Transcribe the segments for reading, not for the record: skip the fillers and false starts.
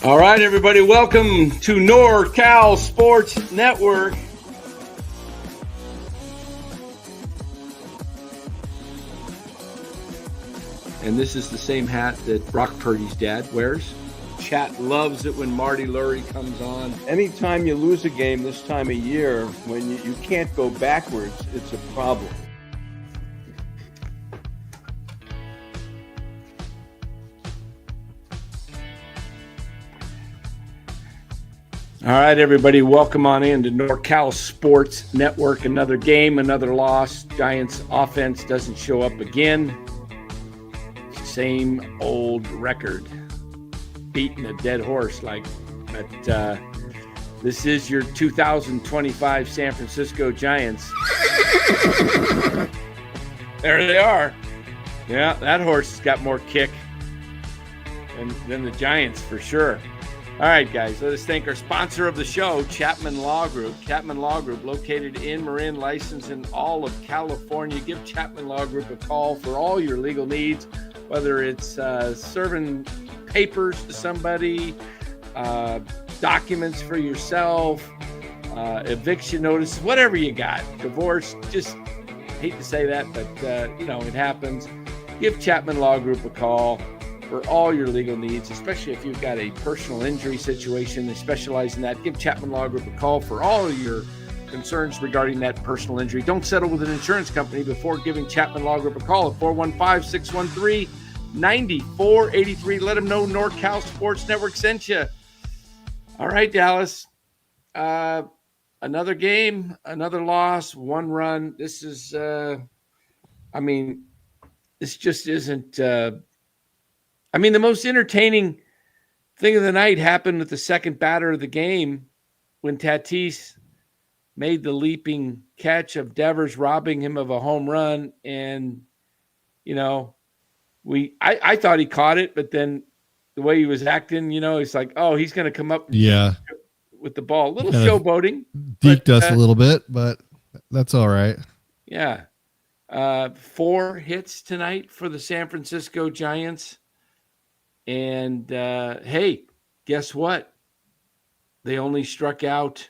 All right, everybody, welcome to NorCal Sports Network. And this is the same hat that Brock Purdy's dad wears. Chat loves it when Marty Lurie comes on. Anytime you lose a game this time of year, when you can't go backwards, it's a problem. All right, everybody, welcome on in to NorCal Sports Network. Another game, another loss. Giants offense doesn't show up again. Same old record. Beating a dead horse, but this is your 2025 San Francisco Giants. There they are. Yeah, that horse has got more kick than the Giants for sure. All right, guys, let us thank our sponsor of the show, Chapman Law Group. Chapman Law Group, located in Marin, licensed in all of California. Give Chapman Law Group a call for all your legal needs, whether it's serving papers to somebody, documents for yourself, eviction notices, whatever you got. Divorce, just hate to say that, but it happens. Give Chapman Law Group a call for all your legal needs, especially if you've got a personal injury situation. They specialize in that. Give Chapman Law Group a call for all your concerns regarding that personal injury. Don't settle with an insurance company before giving Chapman Law Group a call at 415-613-9483. Let them know NorCal Sports Network sent you. All right, Dallas. Another game, another loss, one run. This is, this just isn't. The most entertaining thing of the night happened with the second batter of the game when Tatis made the leaping catch of Devers, robbing him of a home run. And, I thought he caught it, but then the way he was acting, it's like, oh, he's going to come up with the ball. A little showboating. Deked us a little bit, but that's all right. Yeah. 4 hits tonight for the San Francisco Giants. And, hey, guess what? They only struck out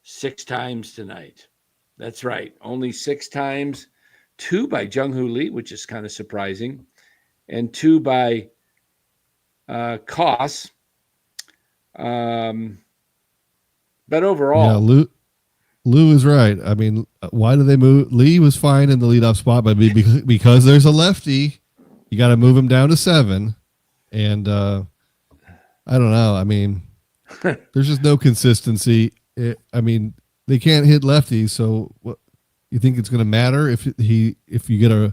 6 times tonight. That's right. Only 6 times. 2 by Jung-Hoo Lee, which is kind of surprising, and 2 by Koss. But overall. Yeah, Lou is right. I mean, why do they move? Lee was fine in the leadoff spot, but because there's a lefty, you got to move him down to 7. And I don't know. I mean, there's just no consistency. They can't hit lefties. So what you think it's going to matter if you get a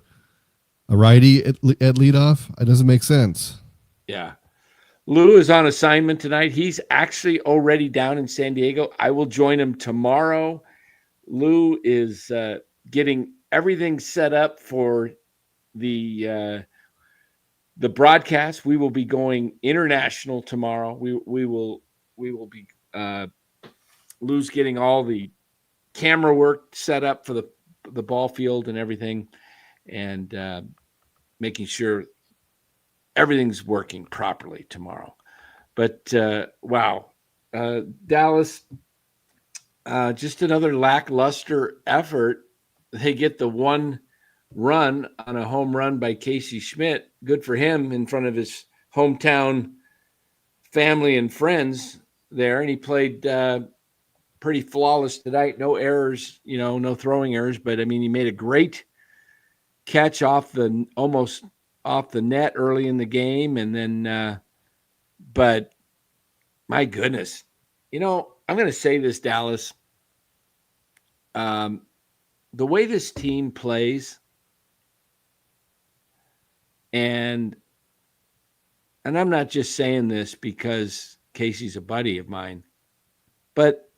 righty at leadoff? It doesn't make sense. Yeah. Lou is on assignment tonight. He's actually already down in San Diego. I will join him tomorrow. Lou is getting everything set up for the broadcast. We will be going international tomorrow. We will be Lou's getting all the camera work set up for the ball field and everything, and making sure everything's working properly tomorrow. But wow, Dallas, just another lackluster effort. They get the 1 run on a home run by Casey Schmidt. Good for him in front of his hometown family and friends there. And he played pretty flawless tonight. No errors, no throwing errors. But, he made a great catch almost off the net early in the game. And then, but my goodness, I'm going to say this, Dallas. The way this team plays, and I'm not just saying this because Casey's a buddy of mine, but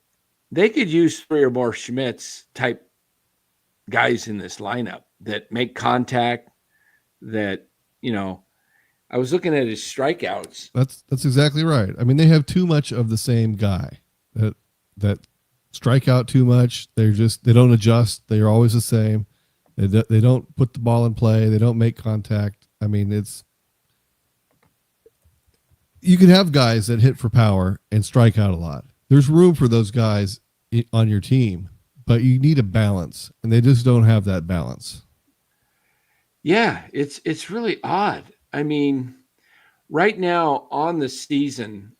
they could use 3 or more Schmitz type guys in this lineup that make contact, that, I was looking at his strikeouts. That's exactly right. They have too much of the same guy that strike out too much. They don't adjust. They're always the same. They don't put the ball in play. They don't make contact. you can have guys that hit for power and strike out a lot. There's room for those guys on your team, but you need a balance, and they just don't have that balance. Yeah, it's really odd. I mean, right now on the season,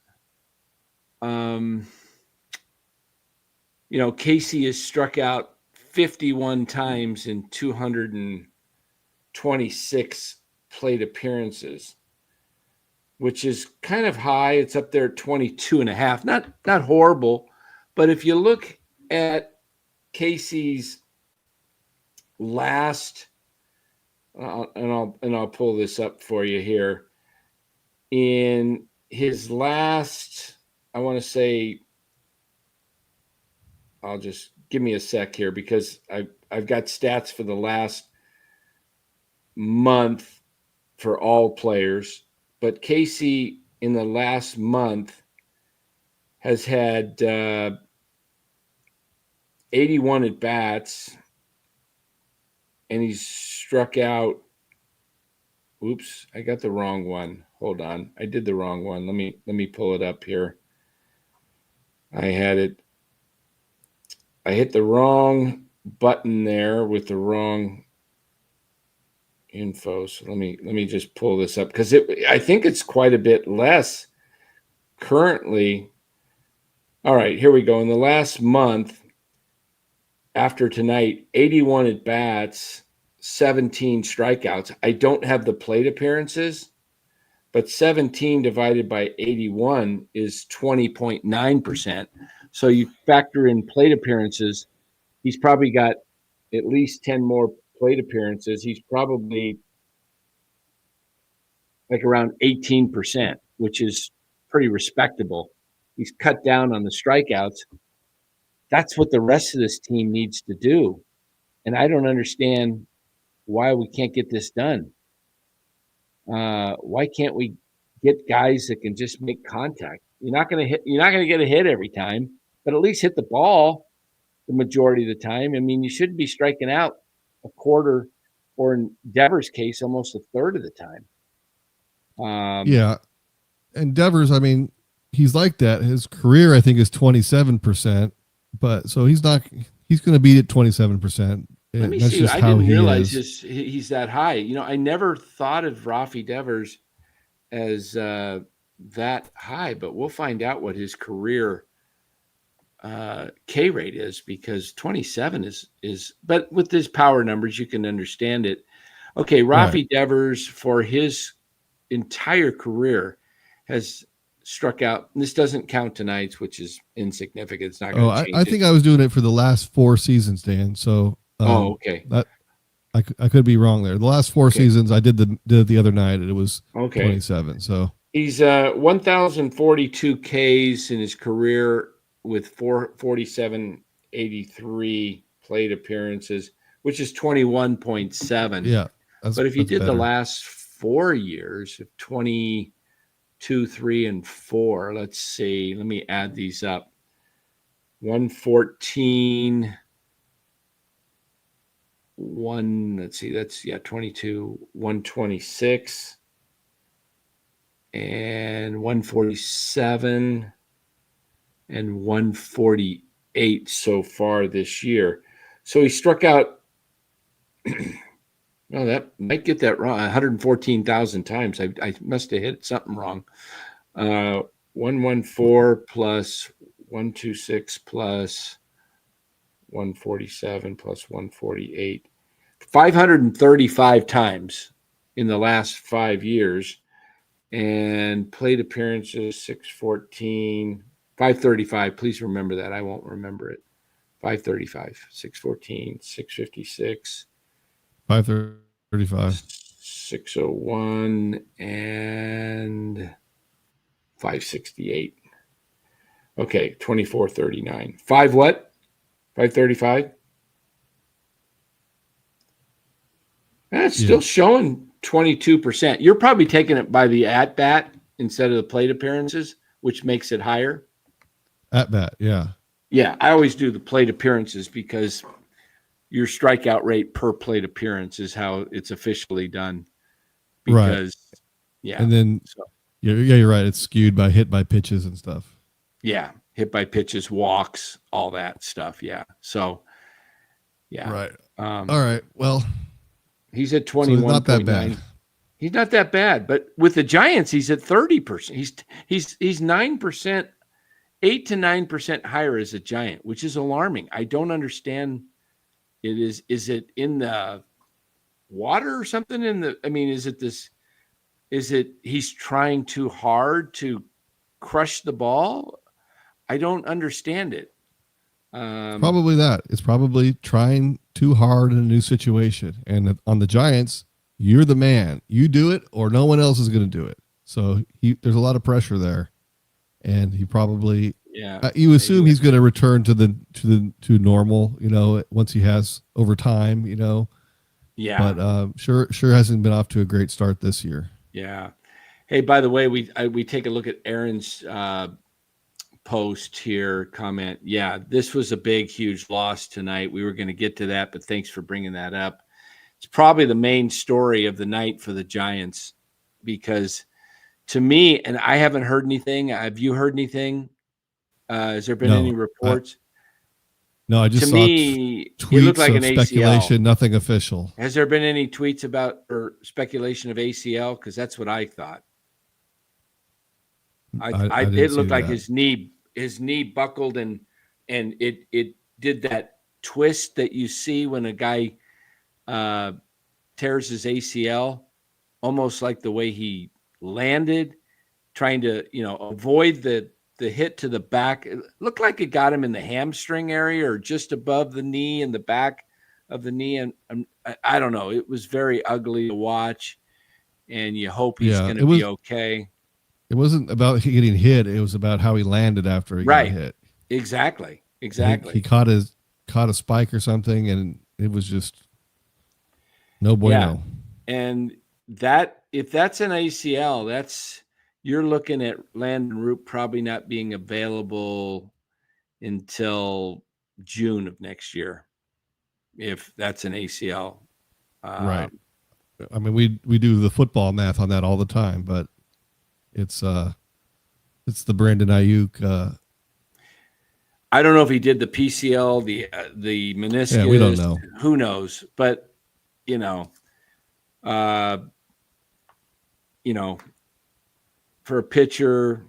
Casey has struck out 51 times in 226 plate appearances, which is kind of high. It's up there at 22 and a half. Not horrible, but if you look at Casey's last, and I'll pull this up for you here. In his last, I want to say, I'll just give me a sec here because I've got stats for the last month for all players, but Casey in the last month has had 81 at bats, and he's struck out. Oops, I got the wrong one. Hold on, I did the wrong one. Let me pull it up here. I had it. I hit the wrong button there with the wrong info. So let me just pull this up because I think it's quite a bit less currently. All right, here we go. In the last month after tonight, 81 at bats, 17 strikeouts. I don't have the plate appearances, but 17 divided by 81 is 20.9%. So you factor in plate appearances, he's probably got at least 10 more plate appearances. He's probably like around 18%, which is pretty respectable. He's cut down on the strikeouts. That's what the rest of this team needs to do. And I don't understand why we can't get this done. Why can't we get guys that can just make contact? You're not going to get a hit every time, but at least hit the ball the majority of the time. I mean, you shouldn't be striking out a quarter, or in Devers' case, almost a third of the time. Yeah. And Devers, I mean, he's like that. His career, I think, is 27%, but so he's going to beat it 27%. Let me That's see. just I how didn't he realize is. he's that high. I never thought of Rafi Devers as that high, but we'll find out what his career K rate is, because 27 is, but with his power numbers, you can understand it. Okay, Rafi Right. Devers for his entire career has struck out. This doesn't count tonight's, which is insignificant. It's not going to change I think I was doing it for the last 4 seasons, Dan. So okay. That I could be wrong there. The last 4 seasons I did it the other night, and it was 27. So he's 1,042 Ks in his career with 447.83 plate appearances, which is 21.7. yeah. But if you did better. the last 4 years of 22, 3, and 4, let's see. Let me add these up. 114. Let's see, that's 22, 126, and 147, and 148 so far this year. So he struck out, well, that might get that wrong, 114,000 times. I must have hit something wrong. 114 plus 126 plus 147 plus 148, 535 times in the last 5 years, and plate appearances 614, 535. Please remember that. I won't remember it. 535, 614, 656, 535, 601, and 568. Okay, 2439. 5 what? 535. That's still showing 22%. You're probably taking it by the at bat instead of the plate appearances, which makes it higher. At bat, yeah. Yeah, I always do the plate appearances because your strikeout rate per plate appearance is how it's officially done. Because, right. And then You're right. It's skewed by hit by pitches and stuff. Yeah, hit by pitches, walks, all that stuff. Yeah. So, yeah. Right. All right. Well, he's at so it's not that 21.9. bad. He's not that bad, but with the Giants, he's at 30%. He's 9%, 8 to 9% higher as a Giant, which is alarming. I don't understand. Is it in the water or something? Is it this? Is it he's trying too hard to crush the ball? I don't understand it. Probably that. It's probably trying too hard in a new situation. And on the Giants, you're the man. You do it, or no one else is going to do it. So there's a lot of pressure there, and he probably you assume he's going to return to normal. Once he has over time. Yeah. But sure hasn't been off to a great start this year. Yeah. Hey, by the way, we take a look at Aaron's post here, comment. Yeah, this was a big, huge loss tonight. We were going to get to that, but thanks for bringing that up. It's probably the main story of the night for the Giants, because to me, and I haven't heard anything. Have you heard anything? Has there been any reports? No, I just to saw me, tweets it looked like of an speculation, ACL. nothing official. Has there been any tweets about or speculation of ACL? Because that's what I thought. It looked like his knee buckled and it did that twist that you see when a guy tears his ACL, almost like the way he landed, trying to avoid the hit to the back. It looked like it got him in the hamstring area or just above the knee and the back of the knee, and I don't know. It was very ugly to watch, and you hope he's going to be okay. It wasn't about getting hit. It was about how he landed after he got hit. Exactly. He caught a spike or something, and it was just no bueno. Yeah. And if that's an ACL, you're looking at Landen Roupp probably not being available until June of next year, if that's an ACL. Right. I mean, we do the football math on that all the time, but it's the Brandon Ayuk. I don't know if he did the PCL, the meniscus. Yeah, we don't know. Who knows? But for a pitcher,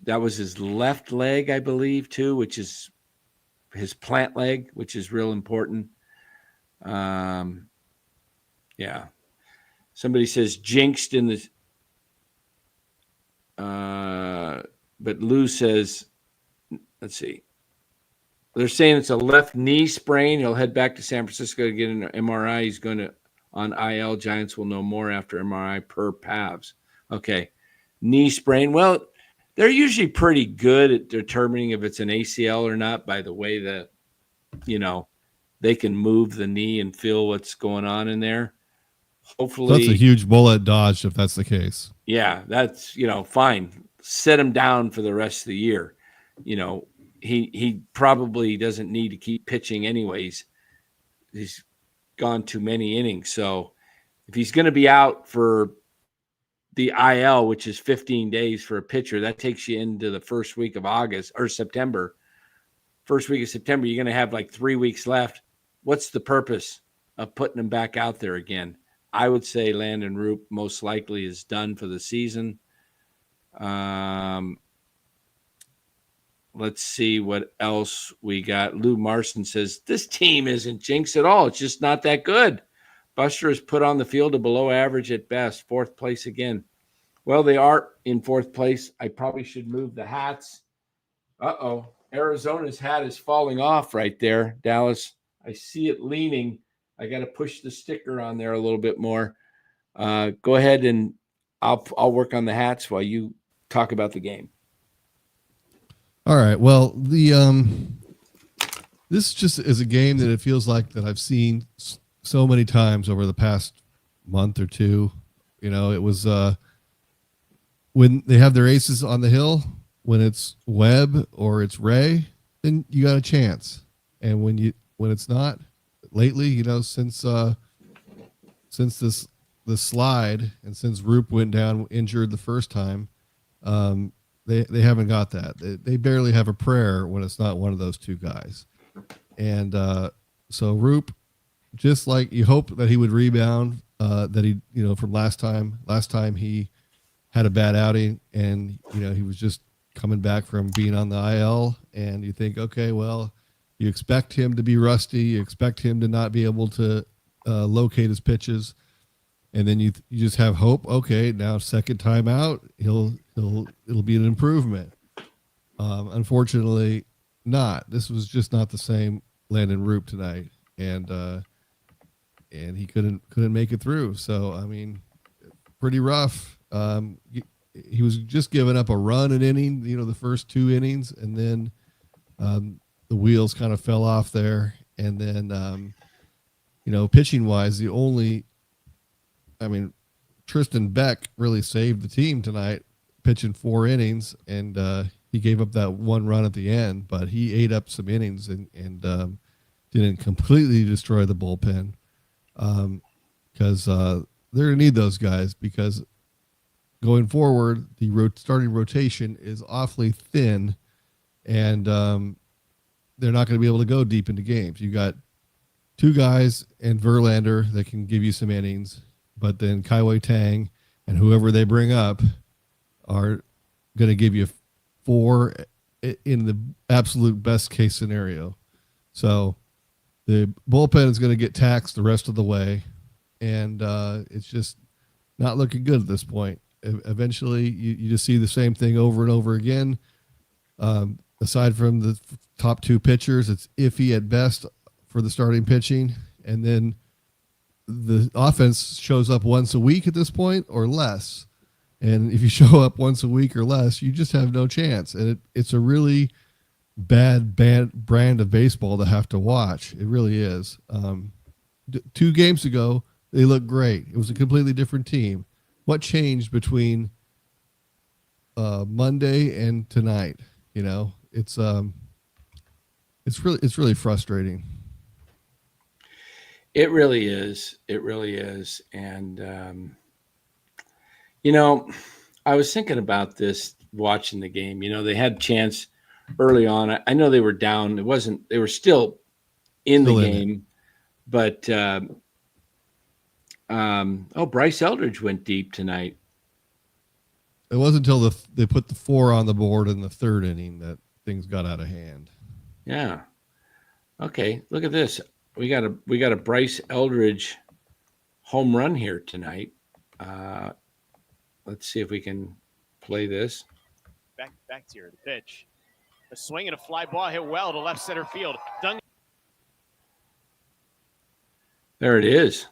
that was his left leg, I believe, too, which is his plant leg, which is real important. Yeah. Somebody says jinxed in the. But Lou says, let's see. They're saying it's a left knee sprain. He'll head back to San Francisco to get an MRI. He's going to on IL. Giants will know more after MRI per Pavs. Okay. Knee sprain. Well, they're usually pretty good at determining if it's an ACL or not by the way that, they can move the knee and feel what's going on in there. Hopefully. That's a huge bullet dodged if that's the case. Yeah, that's, fine. Set him down for the rest of the year. He probably doesn't need to keep pitching anyways. He's gone too many innings. So if he's going to be out for the IL, which is 15 days for a pitcher, that takes you into the first week of August or September. First week of September, you're going to have like 3 weeks left. What's the purpose of putting him back out there again? I would say Landen Roupp most likely is done for the season. Let's see what else we got. Lou Marson says, this team isn't jinxed at all. It's just not that good. Buster is put on the field to below average at best. Fourth place again. Well, they are in fourth place. I probably should move the hats. Uh-oh. Arizona's hat is falling off right there, Dallas. I see it leaning. I got to push the sticker on there a little bit more. Go ahead and I'll work on the hats while you talk about the game. All right. Well, this just is a game that it feels like that I've seen so many times over the past month or two. It was when they have their aces on the hill, when it's Webb or it's Ray, then you got a chance. And when it's not lately, since this the slide, and since Roupp went down injured the first time, they haven't got that. They barely have a prayer when it's not one of those two guys. And so Roupp, just like you hope that he would rebound, that he, from last time he had a bad outing, and he was just coming back from being on the IL, and you think, okay, well, you expect him to be rusty, you expect him to not be able to locate his pitches, and then you just have hope. Okay, now second time out, it'll be an improvement. Unfortunately, not. This was just not the same Landen Roupp tonight, and he couldn't make it through. So I mean, pretty rough. He was just giving up a run an inning, the first two innings, and then the wheels kind of fell off there. And then, pitching wise, Tristan Beck really saved the team tonight, pitching 4 innings, and he gave up that 1 run at the end, but he ate up some innings and didn't completely destroy the bullpen, because they're going to need those guys, because going forward, the starting rotation is awfully thin, and they're not going to be able to go deep into games. You got 2 guys and Verlander that can give you some innings, but then Kaiwei Tang and whoever they bring up are going to give you 4 in the absolute best case scenario. So the bullpen is going to get taxed the rest of the way, and it's just not looking good at this point. Eventually, you just see the same thing over and over again. Aside from the top 2 pitchers, it's iffy at best for the starting pitching, and then the offense shows up once a week at this point or less. And if you show up once a week or less, you just have no chance. And it's a really bad brand of baseball to have to watch. It really is. 2 games ago, they looked great. It was a completely different team. What changed between Monday and tonight? It's really frustrating. It really is. It really is. And I was thinking about this watching the game. They had a chance early on. I know they were down. They were still in the game, but Bryce Eldridge went deep tonight. It wasn't until they put the 4 on the board in the 3rd inning that things got out of hand. Yeah. Okay. Look at this. We got a Bryce Eldridge home run here tonight. Let's see if we can play this. Back here, the pitch. A swing and a fly ball hit well to left center field. There it is.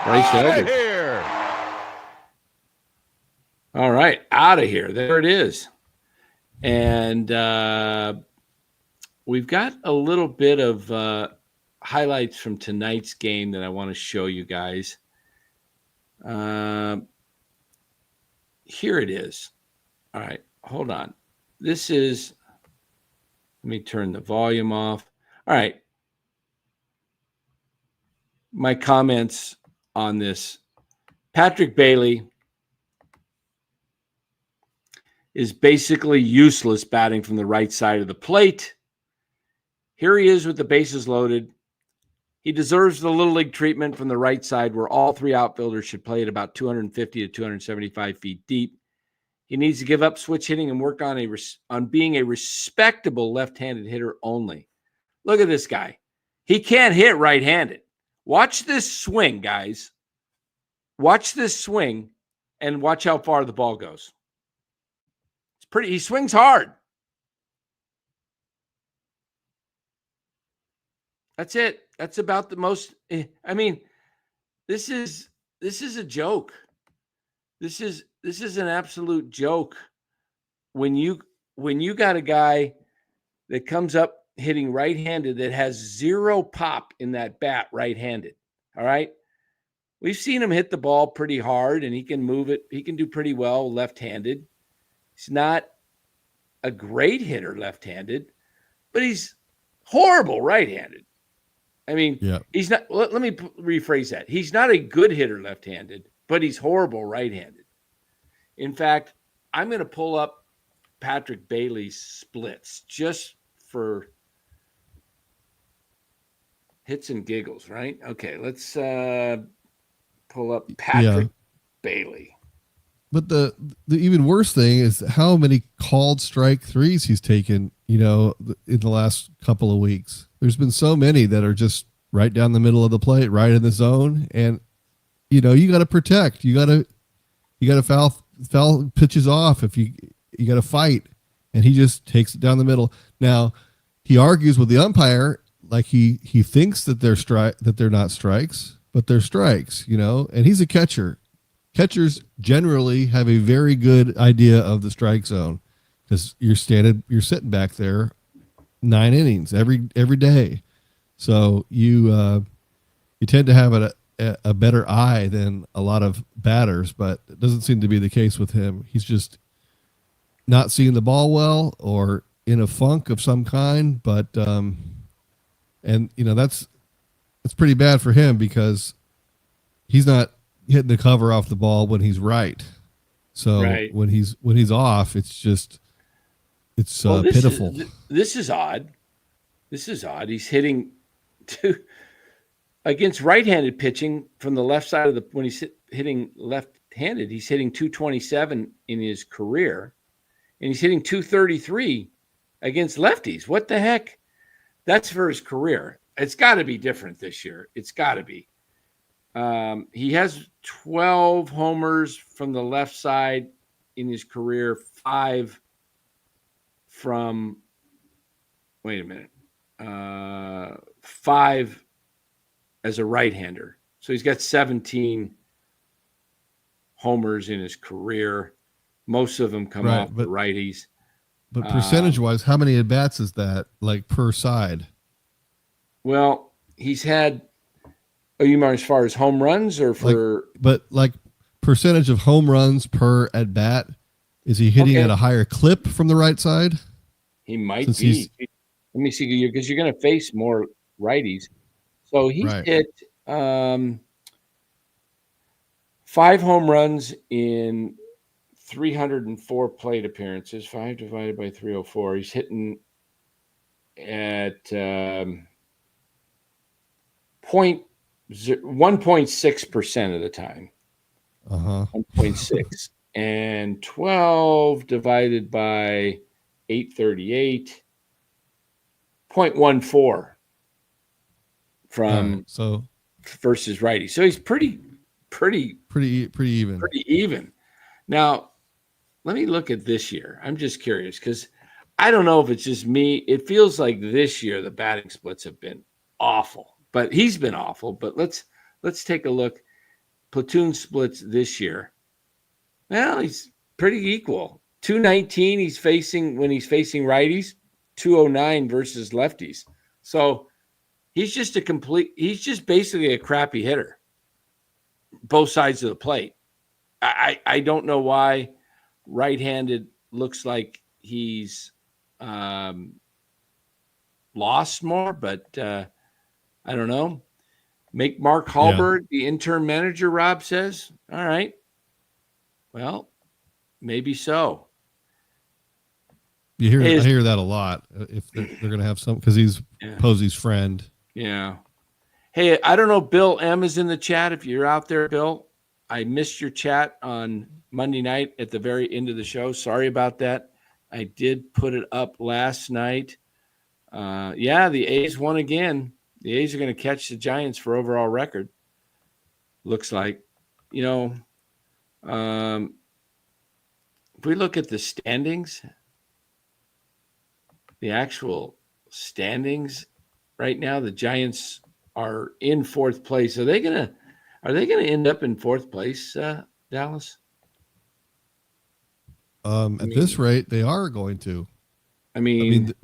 Bryce Eldridge. Here. All right, out of here. There it is. And we've got a little bit of highlights from tonight's game that I want to show you guys. Here it is. All right, hold on. Let me turn the volume off. All right. My comments on this. Patrick Bailey is basically useless batting from the right side of the plate. Here he is with the bases loaded. He deserves the Little League treatment from the right side, where all 3 outfielders should play at about 250 to 275 feet deep. He needs to give up switch hitting and work on being a respectable left-handed hitter only. Look at this guy. He can't hit right-handed. Watch this swing, guys. Watch this swing and watch how far the ball goes. He swings hard. That's it. That's about the most. I mean, this is a joke. This is an absolute joke. When you got a guy that comes up hitting right-handed that has 0 pop in that bat right-handed. All right. We've seen him hit the ball pretty hard, and he can move it. He can do pretty well left-handed. He's not a great hitter left-handed, but he's horrible right-handed. I mean, Yeah. he's not. Let me rephrase that. He's not a good hitter left-handed, but he's horrible right-handed. In fact, I'm going to pull up Patrick Bailey's splits just for hits and giggles, right? Okay, let's pull up Patrick Bailey. But the even worse thing is how many called strike threes he's taken, in the last couple of weeks. There's been so many that are just right down the middle of the plate, right in the zone. And, you got to protect. You got to foul pitches off if you got to fight. And he just takes it down the middle. Now, he argues with the umpire like he thinks that they're not strikes, but they're strikes, and he's a catcher. Catchers generally have a very good idea of the strike zone because you're sitting back there 9 innings every day. So you tend to have a better eye than a lot of batters, but it doesn't seem to be the case with him. He's just not seeing the ball well or in a funk of some kind. But that's pretty bad for him because he's not hitting the cover off the ball when he's right. So when he's off, it's pitiful. This is odd. He's hitting against right-handed pitching from the left side of when he's hitting left-handed, he's hitting 227 in his career, and he's hitting 233 against lefties. What the heck? That's for his career. It's got to be different this year. It's got to be. He has 12 homers from the left side in his career, 5 from, 5 as a right-hander. So he's got 17 homers in his career. Most of them come off the righties. But percentage-wise, how many at-bats is that, like, per side? Well, he's had... Oh, you mean as far as home runs or for... But percentage of home runs per at bat, is he hitting at a higher clip from the right side? He might be. Let me see, because you're going to face more righties. So he's hit 5 home runs in 304 plate appearances. 5 divided by 304. He's hitting at 1.6% of the time. 1.6. And 12 divided by 838, 0.14 from versus righty. So he's pretty even. Now, let me look at this year. I'm just curious because I don't know if it's just me. It feels like this year the batting splits have been awful. But he's been awful. But let's take a look. Platoon splits this year. Well, he's pretty equal. 219 when he's facing righties, 209 versus lefties. So he's just basically a crappy hitter. Both sides of the plate. I don't know why right-handed looks like he's lost more, but I don't know. Make Mark Hallberg the interim manager, Rob says. All right. Well, maybe so. I hear that a lot. If they're going to have some, because he's Posey's friend. Yeah. Hey, I don't know. Bill M is in the chat. If you're out there, Bill, I missed your chat on Monday night at the very end of the show. Sorry about that. I did put it up last night. The A's won again. The A's are going to catch the Giants for overall record. Looks like, if we look at the standings, the actual standings right now, the Giants are in fourth place. Are they going to end up in fourth place, Dallas? This rate, they are going to. I mean,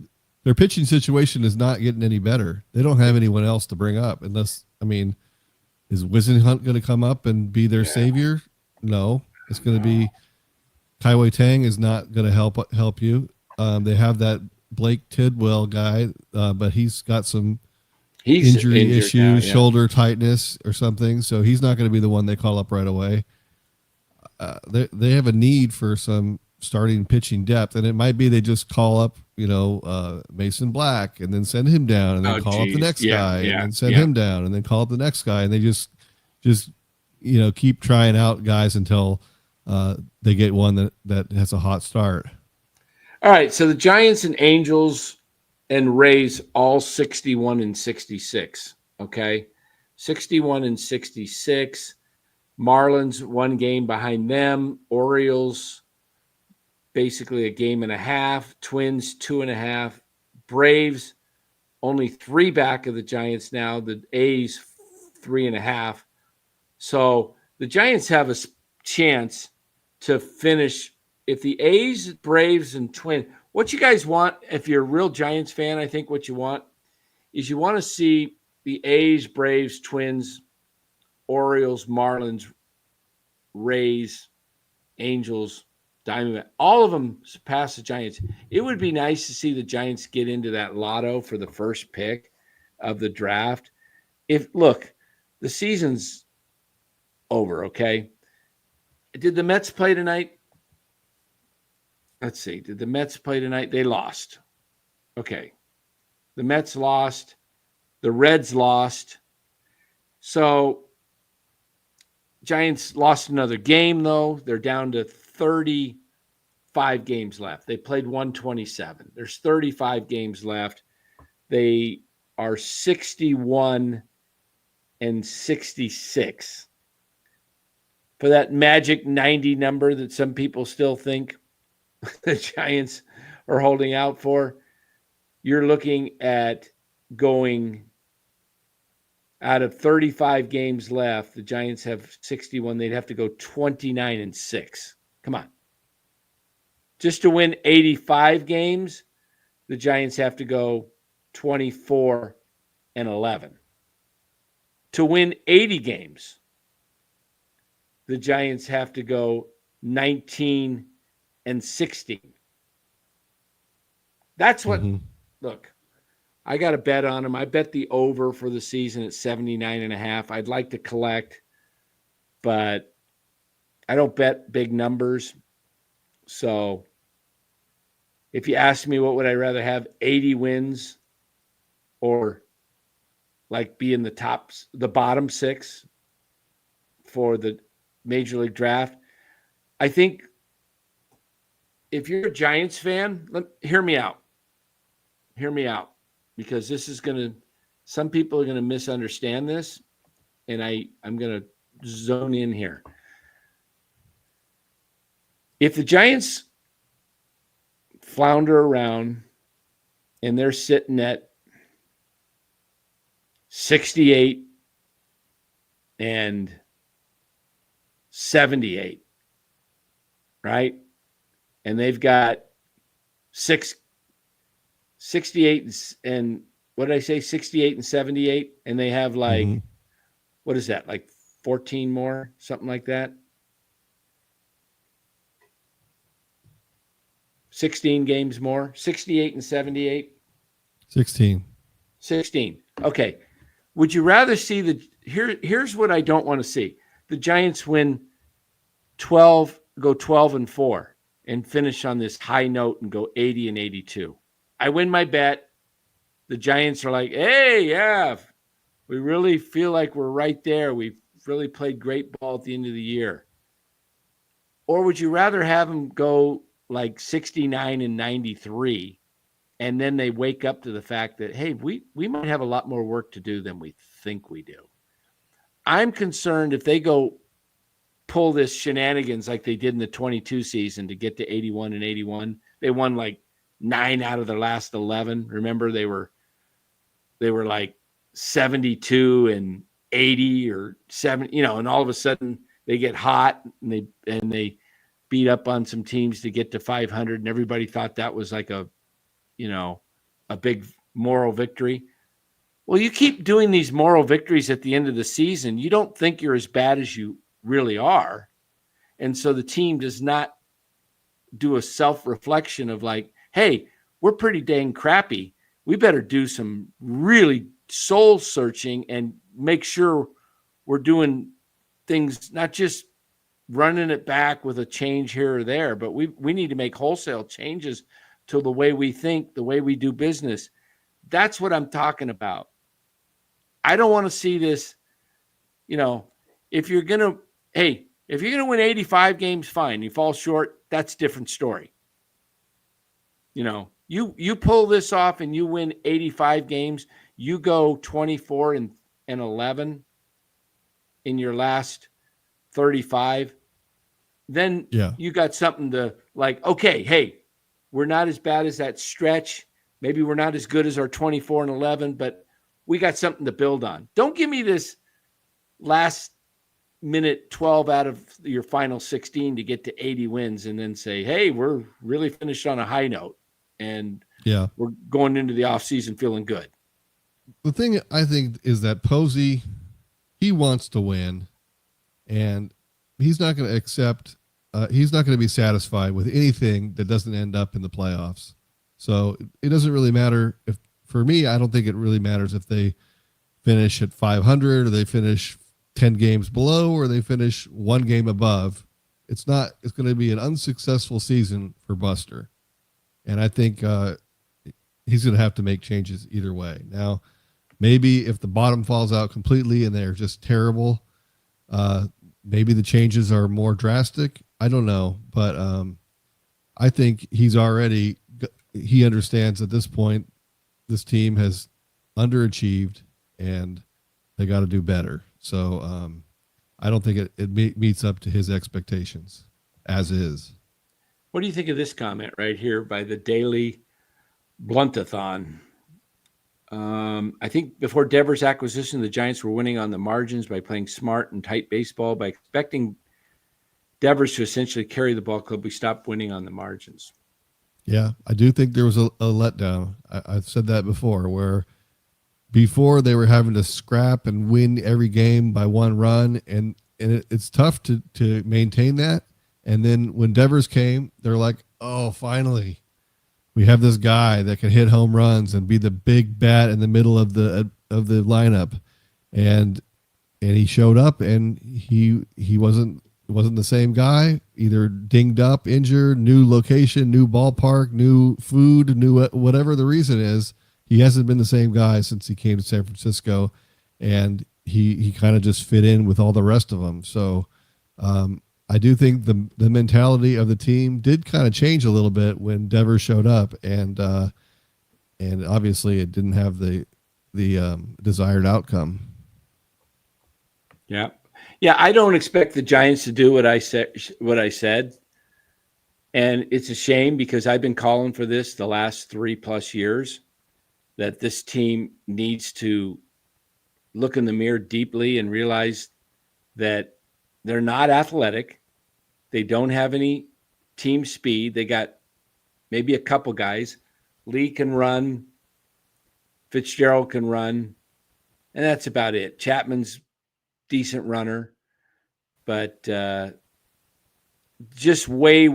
their pitching situation is not getting any better. They don't have anyone else to bring up unless, is Wisenhunt going to come up and be their savior? No, it's going to be Kaiwei Tang is not going to help you. They have that Blake Tidwell guy, but he's got some He's injury injured issues, now, yeah. shoulder tightness or something. So he's not going to be the one they call up right away. They have a need for some starting pitching depth, and it might be they just call up, Mason Black and then send him down, and then call up the next guy, and then send him down, and then call up the next guy, and they just keep trying out guys until they get one that has a hot start. All right, so the Giants and Angels and Rays all 61 and 66. Okay, 61 and 66. Marlins 1 game behind them. Orioles basically a game and a half. Twins 2.5. Braves only 3 back of the Giants now. The A's 3.5. So the Giants have a chance to finish. If the A's, Braves, and Twins, what you guys want, if you're a real Giants fan, I think what you want is you want to see the A's, Braves, Twins, Orioles, Marlins, Rays, Angels, Diamondback, all of them surpass the Giants. It would be nice to see the Giants get into that lotto for the first pick of the draft. Look, the season's over, okay? Did the Mets play tonight? Let's see. Did the Mets play tonight? They lost. Okay. The Mets lost. The Reds lost. So Giants lost another game, though. They're down to 35 games left. They played 127. There's 35 games left. They are 61 and 66. For that magic 90 number that some people still think the Giants are holding out for, you're looking at going out of 35 games left. The Giants have 61. They'd have to go 29 and 6. Come on. Just to win 85 games, the Giants have to go 24 and 11. To win 80 games, the Giants have to go 19 and 16. That's what, look, I got a bet on them. I bet the over for the season at 79.5. I'd like to collect, but I don't bet big numbers. So if you ask me what would I rather have, 80 wins or like be in the bottom 6 for the Major League Draft, I think if you're a Giants fan, hear me out. Hear me out. Because this is some people are going to misunderstand this, and I'm going to zone in here. If the Giants flounder around and they're sitting at 68 and 78, right? And they've got 68 and what did I say? 68 and 78. And they have what is that? Like 14 more, something like that. 16 games more, 68 and 78. 16. Okay. Would you rather see here's what I don't want to see. The Giants win 12, go 12 and 4 and finish on this high note and go 80 and 82. I win my bet. The Giants are like, hey, yeah, we really feel like we're right there. We've really played great ball at the end of the year. Or would you rather have them go like 69 and 93, and then they wake up to the fact that, hey, we might have a lot more work to do than we think we do? I'm concerned if they go pull this shenanigans like they did in the 22 season to get to 81 and 81. They won like 9 out of their last 11. Remember, they were like 72 and 80 or 70, and all of a sudden they get hot and they beat up on some teams to get to 500, and everybody thought that was like a big moral victory. Well, you keep doing these moral victories at the end of the season, you don't think you're as bad as you really are. And so the team does not do a self-reflection of like, hey, we're pretty dang crappy. We better do some really soul searching and make sure we're doing things, not just running it back with a change here or there, but we need to make wholesale changes to the way we think, the way we do business. That's what I'm talking about. I don't want to see this, if you're going to win 85 games, fine. You fall short, that's a different story. You pull this off and you win 85 games, you go 24 and 11 in your last 35, then you got something to like, okay, hey, we're not as bad as that stretch. Maybe we're not as good as our 24 and 11, but we got something to build on. Don't give me this last minute 12 out of your final 16 to get to 80 wins and then say, hey, we're really finished on a high note and we're going into the offseason feeling good. The thing I think is that Posey, he wants to win, and he's not going to accept, he's not going to be satisfied with anything that doesn't end up in the playoffs. So it doesn't really matter if, for me, I don't think it really matters if they finish at 500 or they finish 10 games below or they finish one game above. It's going to be an unsuccessful season for Buster. And I think he's going to have to make changes either way. Now, maybe if the bottom falls out completely and they're just terrible, maybe the changes are more drastic. I don't know. But I think he understands at this point, this team has underachieved and they got to do better. So I don't think it meets up to his expectations as is. What do you think of this comment right here by the Daily Bluntathon? I think before Devers' acquisition, the Giants were winning on the margins by playing smart and tight baseball. By expecting Devers to essentially carry the ball club, we stopped winning on the margins. Yeah, I do think there was a letdown. I've said that before, where before they were having to scrap and win every game by one run, and it's tough to maintain that. And then when Devers came, they're like, oh, finally, we have this guy that can hit home runs and be the big bat in the middle of the lineup. And he showed up, and he wasn't the same guy, either dinged up, injured, new location, new ballpark, new food, new whatever the reason is. He hasn't been the same guy since he came to San Francisco, and he kind of just fit in with all the rest of them. So I do think the mentality of the team did kind of change a little bit when Devers showed up, and obviously it didn't have the desired outcome. Yeah. Yeah, I don't expect the Giants to do what I said. And it's a shame because I've been calling for this the last 3+ years, that this team needs to look in the mirror deeply and realize that they're not athletic. They don't have any team speed. They got maybe a couple guys. Lee can run. Fitzgerald can run. And that's about it. Chapman's decent runner, but just way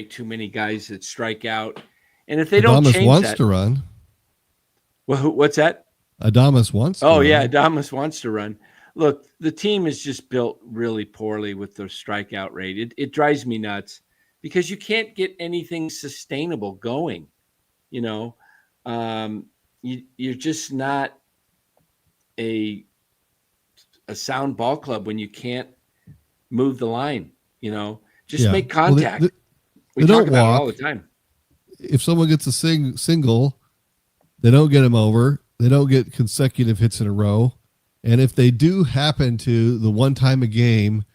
too many guys that strike out. And if they don't change wants that, to run. Well, what's that? Adames wants to run. Yeah, Adames wants to run. Look, the team is just built really poorly with their strikeout rate. It drives me nuts because you can't get anything sustainable going. You're just not a sound ball club when you can't move the line. Make contact. Well, we talk about it all the time. If someone gets a single, they don't get him over. They don't get consecutive hits in a row. And if they do happen to, the one time a game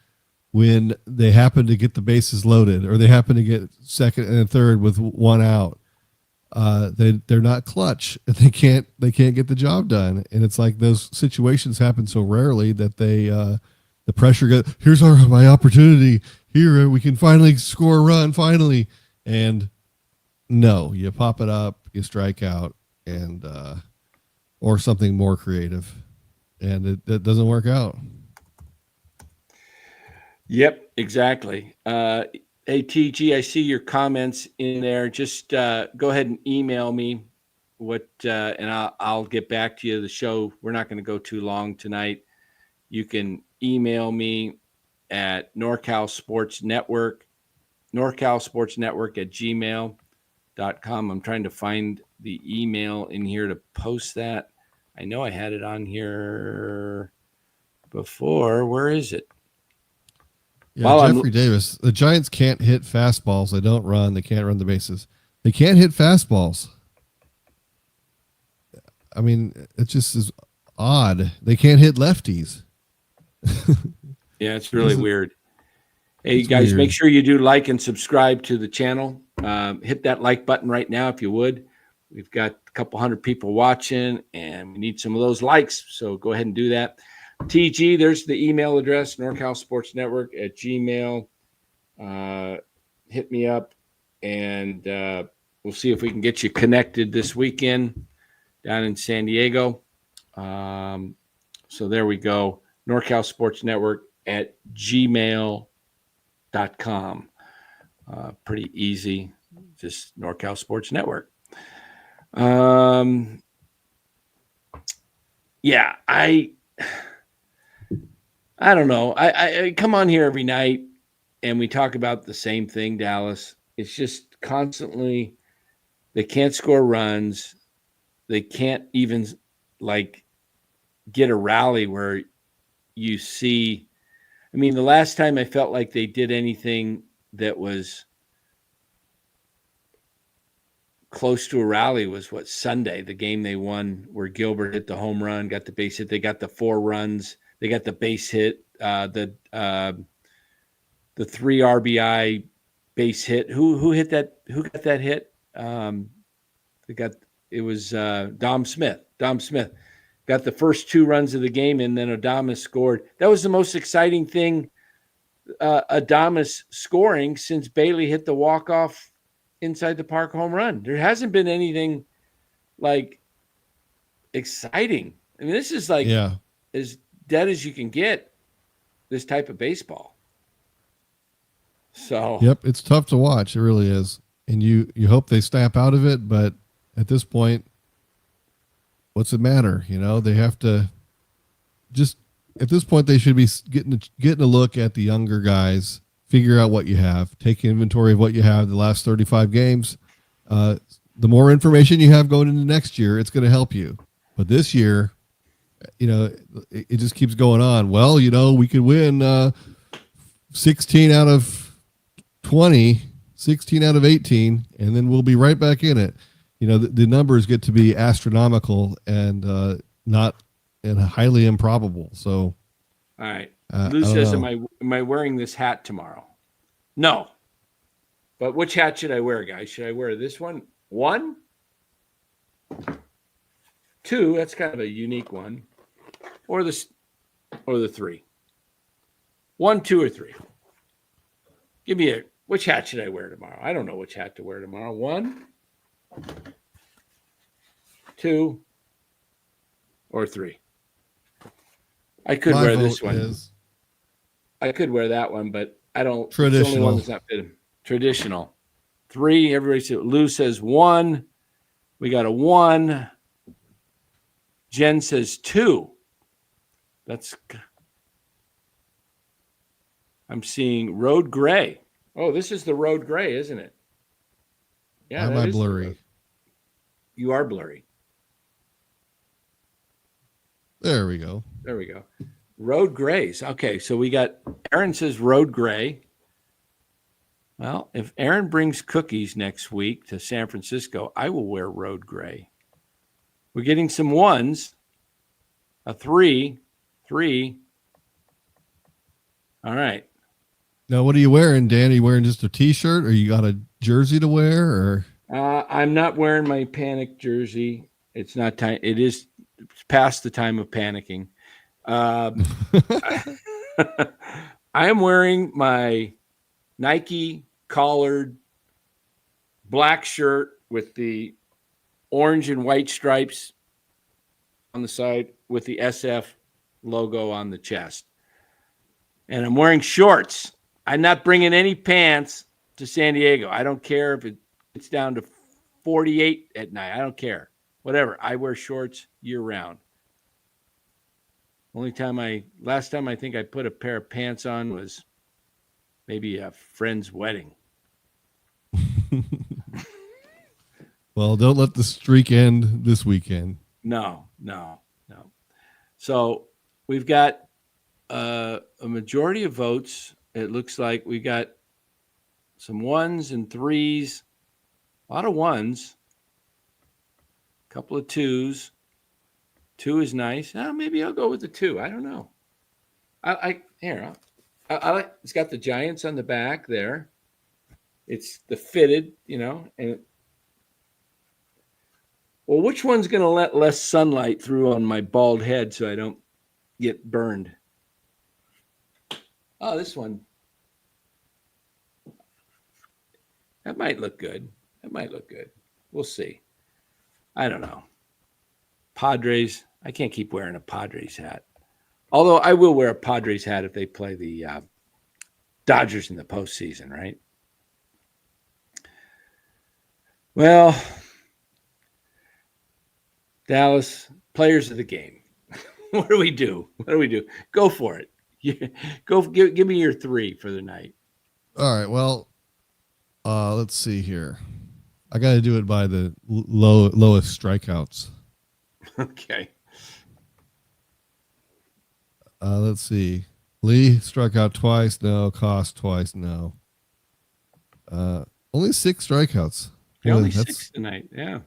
when they happen to get the bases loaded or they happen to get second and third with one out, they're not clutch. They can't get the job done. And it's like those situations happen so rarely that the pressure goes, here's my opportunity. Here we can finally score a run finally. And no, you pop it up, you strike out, and or something more creative, and it doesn't work out. Yep, exactly. Hey, TG, I see your comments in there. Just go ahead and email me and I'll get back to you. The show, we're not going to go too long tonight. You can email me at NorCal Sports Network at gmail.com. I'm trying to find the email in here to post that. I know I had it on here before. Where is it? Yeah, Jeffrey Davis. The Giants can't hit fastballs. They don't run. They can't run the bases. They can't hit fastballs. I mean, it just is odd. They can't hit lefties. Yeah, it's really weird. Hey, guys, make sure you do like and subscribe to the channel. Hit that like button right now if you would. We've got a couple hundred people watching, and we need some of those likes, so go ahead and do that. TG, there's the email address, NorCal Sports Network at Gmail. Hit me up, and we'll see if we can get you connected this weekend down in San Diego. So there we go. NorCal Sports Network at gmail.com. Pretty easy. Just NorCal Sports Network. Yeah, I don't know. I come on here every night and we talk about the same thing, Dallas. It's just constantly, they can't score runs. They can't even get a rally where you see. I mean, the last time I felt like they did anything that was close to a rally was Sunday, the game they won where Gilbert hit the home run, got the base hit. They got the 4 runs. They got the base hit, the 3 RBI base hit. Who hit that? Who got that hit? It was Dom Smith. Dom Smith got the first 2 runs of the game, and then Adames scored. That was the most exciting thing, Adames scoring since Bailey hit the walk-off inside the park home run. There hasn't been anything exciting. I mean, this is as dead as you can get, this type of baseball. So yep, it's tough to watch. It really is. And you hope they snap out of it, but at this point, what's it matter? They have to just, at this point, they should be getting a look at the younger guys, figure out what you have, take inventory of what you have the last 35 games. The more information you have going into next year, it's going to help you. But this year, it just keeps going on. Well, we could win 16 out of 20, 16 out of 18, and then we'll be right back in it. The numbers get to be astronomical and not and highly improbable. So, all right. Lou says, am I wearing this hat tomorrow? No. But which hat should I wear, guys? Should I wear this one? 1? 2, that's kind of a unique one. Or the 3. 1, 2, or 3. Give me which hat should I wear tomorrow? I don't know which hat to wear tomorrow. 1, 2, or 3. I could wear this one. I could wear that one, but I don't. Traditional. It's the only one that's not fitting. Traditional. 3. Everybody says. Lou says 1. We got a 1. Jen says 2. I'm seeing road gray. Oh, this is the road gray, isn't it? Yeah. Am I blurry? You are blurry. There we go. Road grays. Okay, so we got Aaron says road gray. Well, if Aaron brings cookies next week to San Francisco, I will wear road gray. We're getting some 1s, a 3. All right. Now, what are you wearing, Dan? Are you wearing just a T-shirt, or you got a jersey to wear? Or I'm not wearing my panic jersey. It's not time. It's past the time of panicking. I am wearing my Nike collared black shirt with the orange and white stripes on the side with the SF logo on the chest. And I'm wearing shorts. I'm not bringing any pants to San Diego. I don't care if it's down to 48 at night. I don't care. whatever. I wear shorts year round. Last time I think I put a pair of pants on was maybe a friend's wedding. Well, don't let the streak end this weekend. No. So we've got a majority of votes. It looks like we got some 1s and 3s, a lot of 1s, a couple of 2s. 2 is nice. Maybe I'll go with the 2. I don't know. I like. It's got the Giants on the back there. It's the fitted, and well, which one's going to let less sunlight through on my bald head so I don't get burned? Oh, this one. That might look good. We'll see. I don't know. Padres. I can't keep wearing a Padres hat. Although I will wear a Padres hat if they play the Dodgers in the postseason, right? Well, Dallas, players of the game. What do we do? Go for it. Go give me your 3 for the night. All right. Well, let's see here. I got to do it by the lowest strikeouts. Okay. Let's see. Lee struck out twice. No. Cost twice. No. Only 6 strikeouts. Only 6 tonight. Yeah.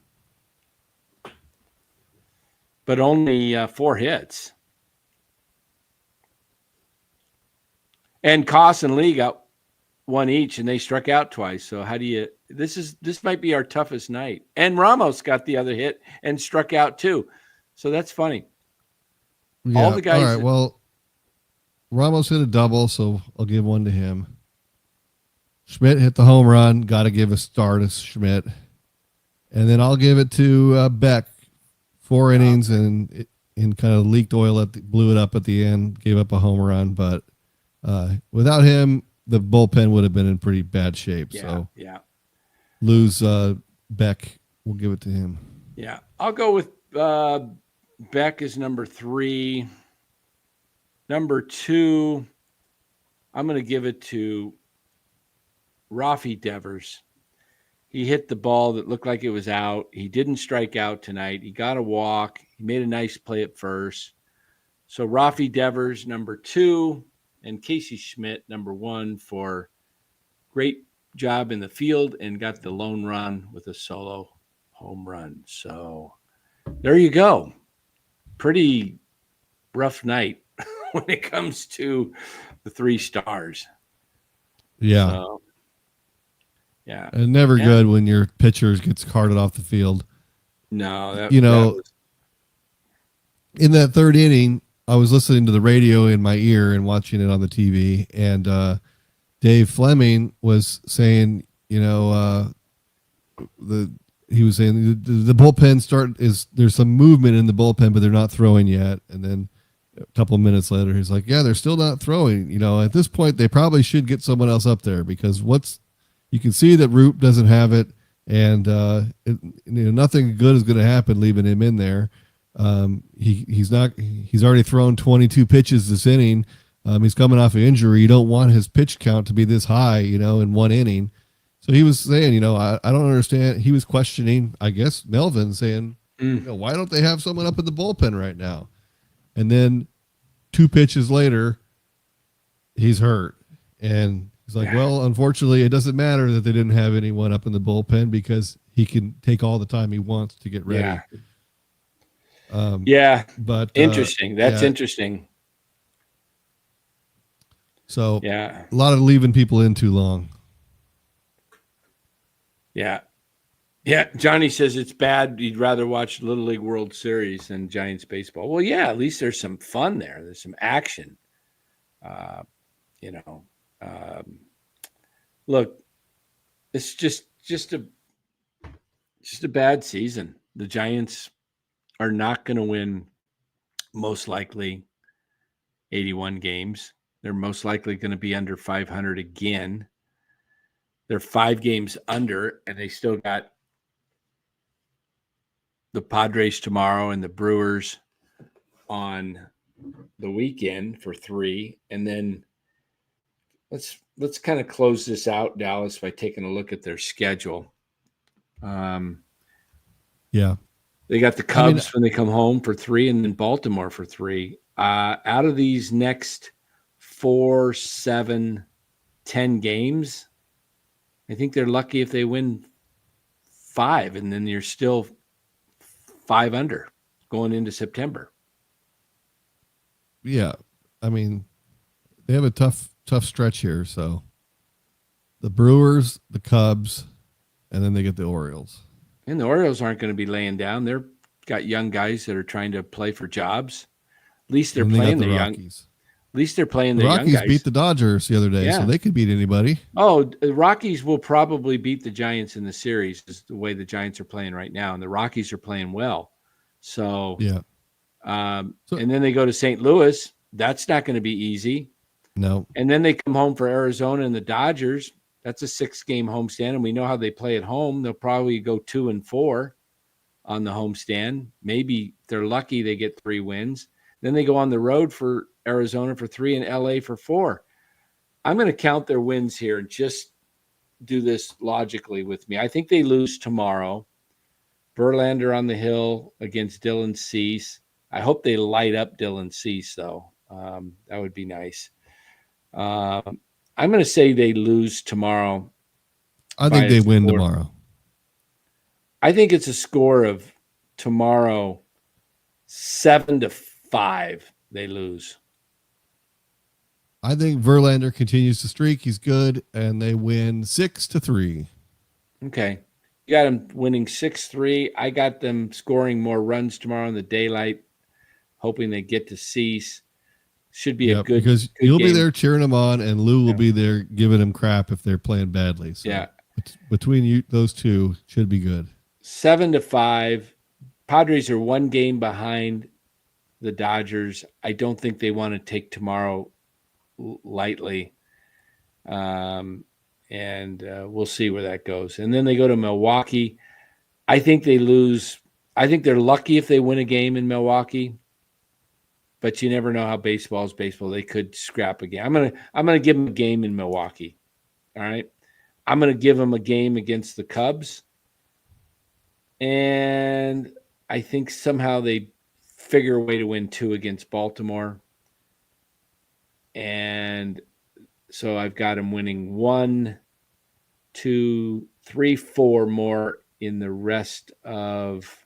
But only 4 hits. And Koss and Lee got 1 each, and they struck out twice. So how do you? This might be our toughest night. And Ramos got the other hit and struck out too. So that's funny. Yeah. All the guys. All right. Well, Ramos hit a double, so I'll give 1 to him. Schmidt hit the home run. Got to give a star to Schmidt. And then I'll give it to Beck. 4 innings and kind of leaked oil blew it up at the end. Gave up a home run, but without him, the bullpen would have been in pretty bad shape. Yeah, so lose Beck. We'll give it to him. Yeah, I'll go with Beck as number 3. Number 2, I'm going to give it to Rafi Devers. He hit the ball that looked like it was out. He didn't strike out tonight. He got a walk. He made a nice play at first. So Rafi Devers, number 2, and Casey Schmidt, number 1, for great job in the field and got the lone run with a solo home run. So there you go. Pretty rough night when it comes to the 3 stars. Yeah. So, yeah. And never good when your pitcher gets carted off the field. No, that in that 3rd inning, I was listening to the radio in my ear and watching it on the TV, and Dave Fleming was saying, he was saying the bullpen there's some movement in the bullpen, but they're not throwing yet. And then a couple of minutes later, he's like, yeah, they're still not throwing. At this point, they probably should get someone else up there because you can see that Roupp doesn't have it, and nothing good is going to happen leaving him in there. He's already thrown 22 pitches this inning. He's coming off an injury. You don't want his pitch count to be this high, in 1 inning. So he was saying, I don't understand. He was questioning, I guess, Melvin, saying, why don't they have someone up in the bullpen right now? And then 2 pitches later, he's hurt. And he's like, well, unfortunately, it doesn't matter that they didn't have anyone up in the bullpen because he can take all the time he wants to get ready. But interesting. That's interesting. So a lot of leaving people in too long. Yeah. Johnny says it's bad. He'd rather watch Little League World Series than Giants baseball. Well, yeah, at least there's some fun there. There's some action. Look, it's just a bad season. The Giants are not going to win most likely 81 games. They're most likely going to be under 500 again. They're 5 games under, and they still got the Padres tomorrow and the Brewers on the weekend for 3, and then let's kind of close this out, Dallas, by taking a look at their schedule. Yeah. They got the Cubs when they come home for 3, and then Baltimore for 3. Out of these next 4, 7, 10 games, I think they're lucky if they win 5, and then you're still 5 under going into September. Yeah. I mean, they have a tough stretch here. So the Brewers, the Cubs, and then they get the Orioles. And the Orioles aren't going to be laying down. They're got young guys that are trying to play for jobs. At least they're playing the young. At least they're playing the young guys. The Rockies beat the Dodgers the other day, so they could beat anybody. Oh, the Rockies will probably beat the Giants in the series, is the way the Giants are playing right now, and the Rockies are playing well. So yeah. And then they go to St. Louis. That's not going to be easy. No. And then they come home for Arizona and the Dodgers. That's a 6-game homestand, and we know how they play at home. They'll probably go 2-4 on the homestand. Maybe if they're lucky, they get 3 wins. Then they go on the road for Arizona for 3 and LA for 4. I'm going to count their wins here and just do this logically with me. I think they lose tomorrow. Verlander on the hill against Dylan Cease. I hope they light up Dylan Cease, though. That would be nice. I'm going to say they lose tomorrow. I think they win tomorrow. I think it's a score of tomorrow 7-5. They lose. I think Verlander continues to streak. He's good, and they win 6-3. Okay. You got them winning 6-3. I got them scoring more runs tomorrow in the daylight, hoping they get to Cease. Should be a good because good you'll game. be there cheering them on, and Lou will be there giving them crap if they're playing badly. So between you, those two should be good. 7-5. Padres are 1 game behind the Dodgers. I don't think they want to take tomorrow lightly. And we'll see where that goes. And then they go to Milwaukee. I think they lose. I think they're lucky if they win a game in Milwaukee. But you never know how baseball is baseball. They could scrap a game. I'm gonna give them a game in Milwaukee. All right. I'm gonna give them a game against the Cubs. And I think somehow they figure a way to win 2 against Baltimore. And so I've got them winning 1, 2, 3, 4 more in the rest of,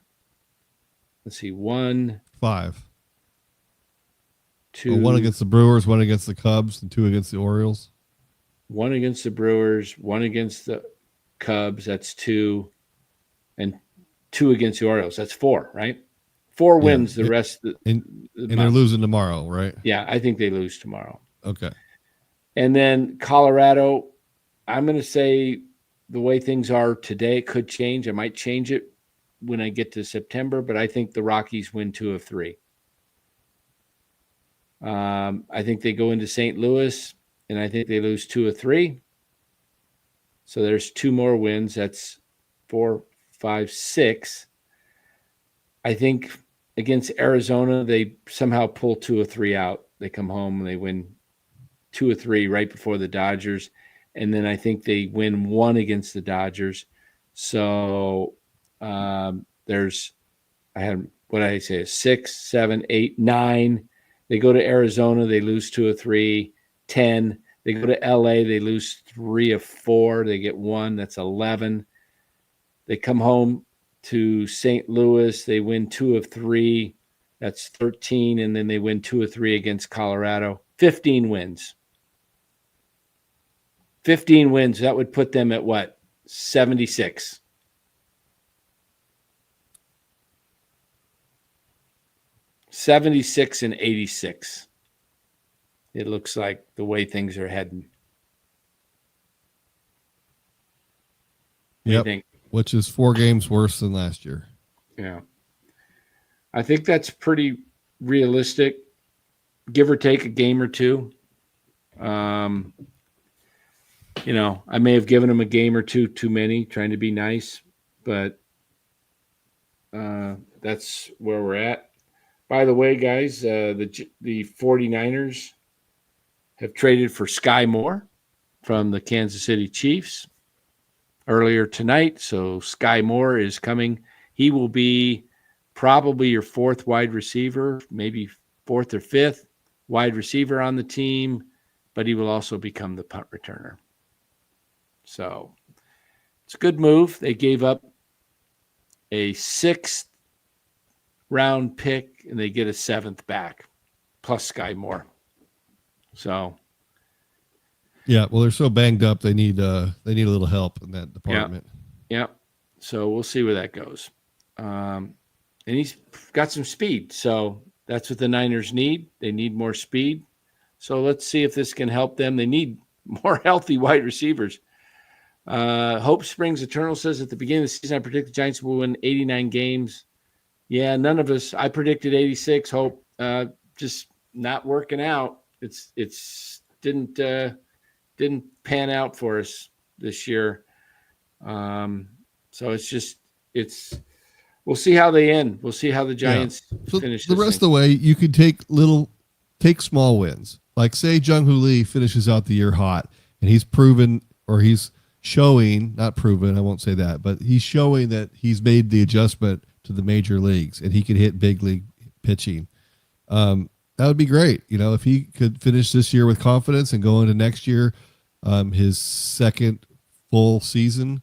5. 2. Well, 1 against the Brewers, 1 against the Cubs, and 2 against the Orioles. 1 against the Brewers, 1 against the Cubs. That's 2. And 2 against the Orioles. That's 4, right? 4 wins the rest of the and they're losing tomorrow, right? Yeah, I think they lose tomorrow. Okay. And then Colorado, I'm going to say the way things are today, it could change. I might change it when I get to September, but I think the Rockies win 2 of 3. I think they go into St. Louis, and I think they lose 2 of 3. So there's 2 more wins. That's 4, 5, 6. I think against Arizona, they somehow pull 2 of 3 out. They come home and they win 2 of 3 right before the Dodgers. And then I think they win 1 against the Dodgers. So there's, I had, what did I say, 6, 7, 8, 9. They go to Arizona, they lose 2 of 3, 10. They go to LA, they lose 3 of 4. They get 1, that's 11. They come home to St. Louis, they win 2 of 3, that's 13. And then they win 2 of 3 against Colorado. 15 wins. 15 wins. That would put them at what? 76. $76 and 86. It looks like the way things are heading. Yep. Which is 4 games worse than last year. Yeah. I think that's pretty realistic. Give or take a game or 2. You know, I may have given them a game or 2 too many, trying to be nice, but That's where we're at. By the way, guys, the 49ers have traded for Sky Moore from the Kansas City Chiefs earlier tonight. So Sky Moore is coming. He will be probably your fourth wide receiver, maybe fourth or fifth wide receiver on the team, but he will also become the punt returner. So it's a good move. They gave up a 6th round pick and they get a 7th back plus Sky Moore. So yeah, well, they're so banged up. They need a little help in that department. Yeah. So we'll see where that goes. And he's got some speed. So that's what the Niners need. They need more speed. So let's see if this can help them. They need more healthy wide receivers. Hope Springs Eternal says at the beginning of the season, I predict the Giants will win 89 games. Yeah, none of us. I predicted 86. Hope just not working out. It's didn't pan out for us this year. So it's we'll see how they end. We'll see how the Giants finish. The rest of the way, you could take small wins. Like say Jung Hoo Lee finishes out the year hot, and he's proven, or he's showing, not proven, I won't say that, but he's showing that he's made the adjustment to the major leagues and he can hit big league pitching. That would be great. If he could finish this year with confidence and go into next year, his second full season,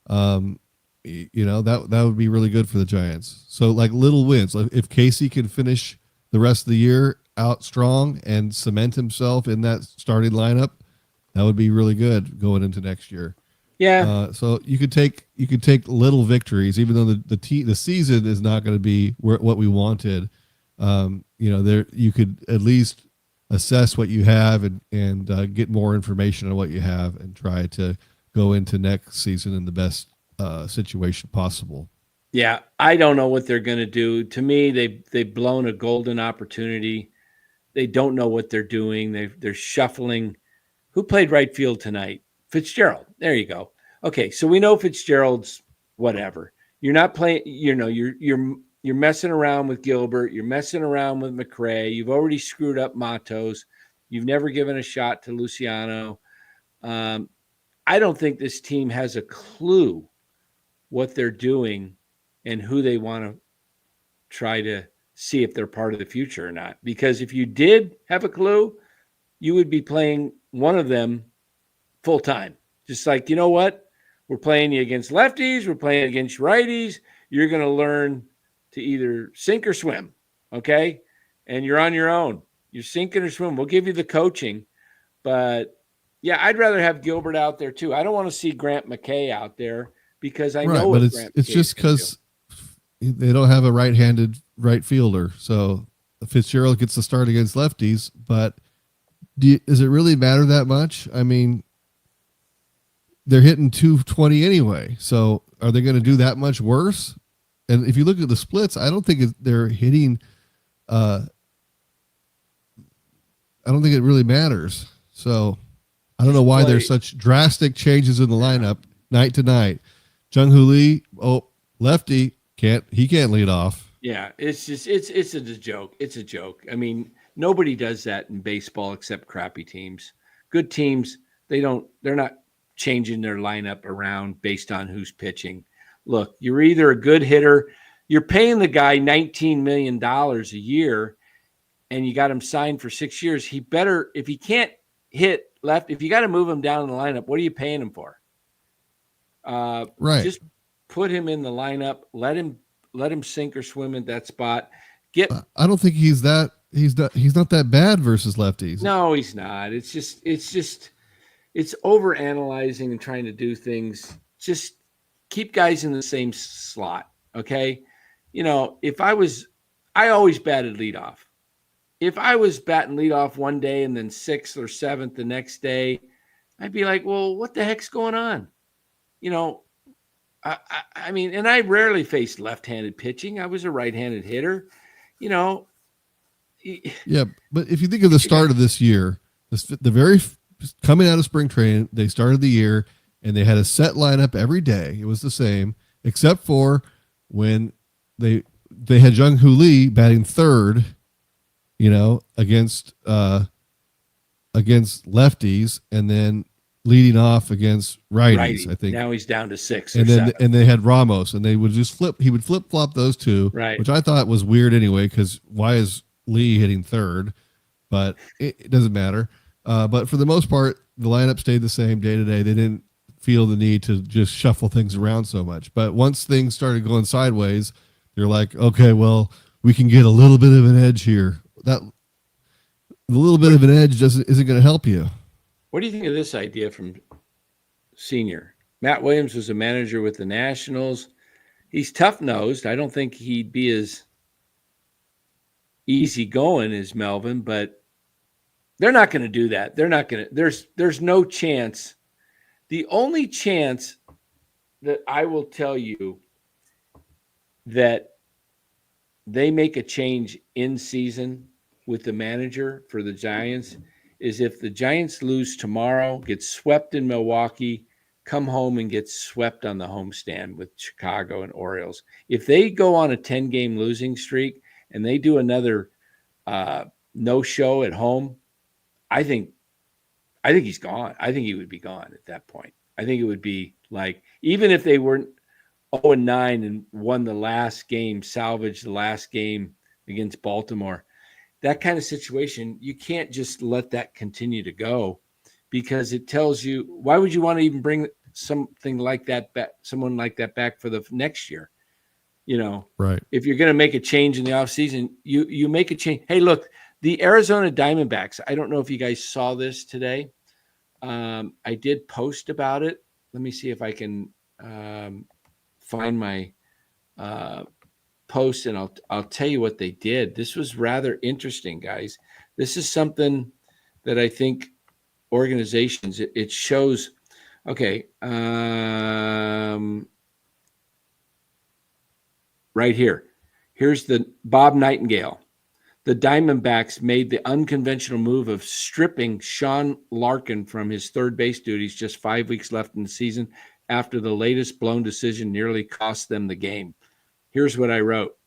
that would be really good for the Giants. So like little wins, like if Casey can finish the rest of the year out strong and cement himself in that starting lineup, that would be really good going into next year. Yeah. So you could take little victories, even though the season is not going to be what we wanted. There you could at least assess what you have and get more information on what you have and try to go into next season in the best situation possible. Yeah, I don't know what they're going to do. To me, they've blown a golden opportunity. They don't know what they're doing. They're shuffling. Who played right field tonight? Fitzgerald. There you go. Okay, so we know Fitzgerald's whatever. You're not playing. You're messing around with Gilbert. You're messing around with McRae. You've already screwed up Matos. You've never given a shot to Luciano. I don't think this team has a clue what they're doing and who they want to try to see if they're part of the future or not. Because if you did have a clue, you would be playing one of them full time. Just like, you know what? We're playing you against lefties. We're playing against righties. You're going to learn to either sink or swim. Okay. And you're on your own. You're sinking or swim. We'll give you the coaching. But yeah, I'd rather have Gilbert out there too. I don't want to see Grant McKay out there because I know but it's just because they don't have a right-handed right fielder. So Fitzgerald gets the start against lefties, but does it really matter that much? I mean, they're hitting 220 anyway. So are they going to do that much worse? And if you look at the splits, I don't think they're hitting. I don't think it really matters. So I don't know why there's such drastic changes in the lineup night to night. Jung Hoo Lee, lefty, can't lead off. Yeah, it's a joke. It's a joke. I mean, nobody does that in baseball except crappy teams. Good teams, they're not changing their lineup around based on who's pitching. Look, you're either a good hitter, you're paying the guy $19 million a year, and you got him signed for 6 years. He better, if he can't hit left, if you got to move him down in the lineup, what are you paying him for? Right. Just put him in the lineup. Let him sink or swim at that spot. I don't think he's not that bad versus lefties. No, he's not. It's over analyzing and trying to do things. Just keep guys in the same slot. Okay. I always batted leadoff. If I was batting leadoff one day and then 6th or 7th the next day, I'd be like, well, what the heck's going on? I mean, and I rarely faced left-handed pitching. I was a right-handed hitter, Yeah, but if you think of the start of this year, coming out of spring training, they started the year and they had a set lineup every day. It was the same, except for when they had Jung Hoo Lee batting third, against lefties, and then leading off against righties. Righty. I think Now he's down to 6 and or then 7. and they had Ramos, and they would just flip. He would flip flop those two, Right. which I thought was weird anyway. Because why is Lee hitting third? But it doesn't matter. But for the most part, the lineup stayed the same day to day. They didn't feel the need to just shuffle things around so much. But once things started going sideways, they're like, okay, well, we can get a little bit of an edge here. That the little bit of an edge isn't going to help you. What do you think of this idea from Senior? Matt Williams was a manager with the Nationals. He's tough-nosed. I don't think he'd be as easygoing as Melvin, but they're not going to do that. They're not going to. There's no chance. The only chance that I will tell you that they make a change in season with the manager for the Giants is if the Giants lose tomorrow, get swept in Milwaukee, come home and get swept on the homestand with Chicago and Orioles. If they go on a 10-game losing streak and they do another no-show at home, I think he's gone. I think he would be gone at that point. I think it would be like, even if they weren't 0-9 and won the last game, salvaged the last game against Baltimore, that kind of situation, you can't just let that continue to go, because it tells you, why would you want to even bring something like that back, someone like that back for the next year? Right. If you're going to make a change in the offseason, you make a change. Hey, look, the Arizona Diamondbacks, I don't know if you guys saw this today. I did post about it. Let me see if I can find my post, and I'll tell you what they did. This was rather interesting, guys. This is something that I think organizations, it shows. Okay. Right here. Here's the Bob Nightingale. The Diamondbacks made the unconventional move of stripping Sean Larkin from his third base duties just 5 weeks left in the season after the latest blown decision nearly cost them the game. Here's what I wrote.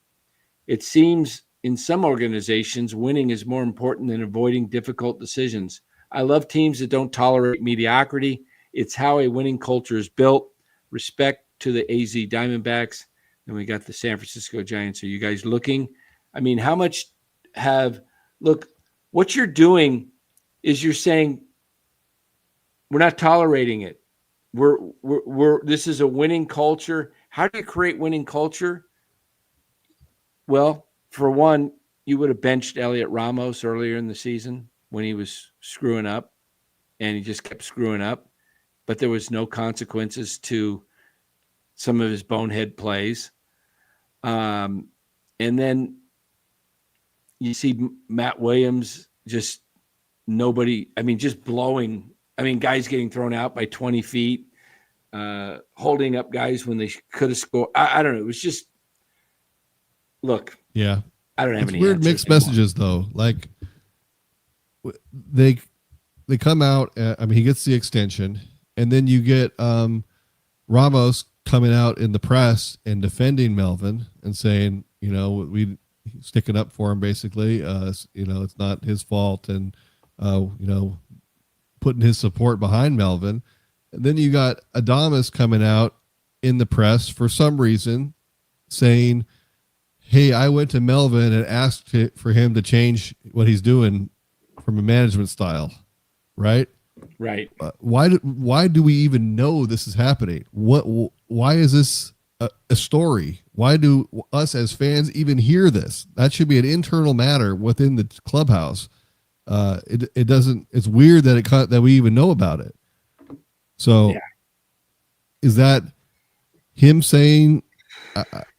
It seems in some organizations, winning is more important than avoiding difficult decisions. I love teams that don't tolerate mediocrity. It's how a winning culture is built. Respect to the AZ Diamondbacks. Then we got the San Francisco Giants. Are you guys looking? I mean, how much look, what you're doing is you're saying, we're not tolerating it. This is a winning culture. How do you create winning culture? Well, for one, you would have benched Elliot Ramos earlier in the season when he was screwing up, and he just kept screwing up, but there was no consequences to some of his bonehead plays. And then you see Matt Williams, just blowing. Guys getting thrown out by 20 feet, holding up guys when they could have scored. I don't know. It was just, look. Yeah. I don't have it's any weird mixed anymore. messages, though. Like, they come out. He gets the extension, and then you get Ramos coming out in the press and defending Melvin and saying, we sticking up for him, basically. It's not his fault, and putting his support behind Melvin. And then you got Adames coming out in the press for some reason saying, hey, I went to Melvin and asked for him to change what he's doing from a management style. Right. Right. Why do we even know this is happening? Why is this a story? Why do us as fans even hear this? That should be an internal matter within the clubhouse. It doesn't. It's weird that we even know about it. So, yeah. Is that him saying?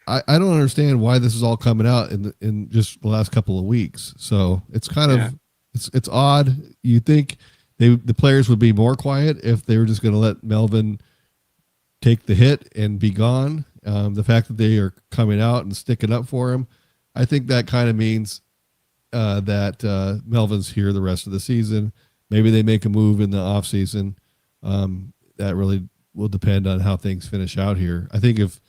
I don't understand why this is all coming out in just the last couple of weeks. So it's kind of it's odd. You think the players would be more quiet if they were just going to let Melvin take the hit and be gone. The fact that they are coming out and sticking up for him, I think that kind of means that Melvin's here the rest of the season. Maybe they make a move in the off season. That really will depend on how things finish out here. I think if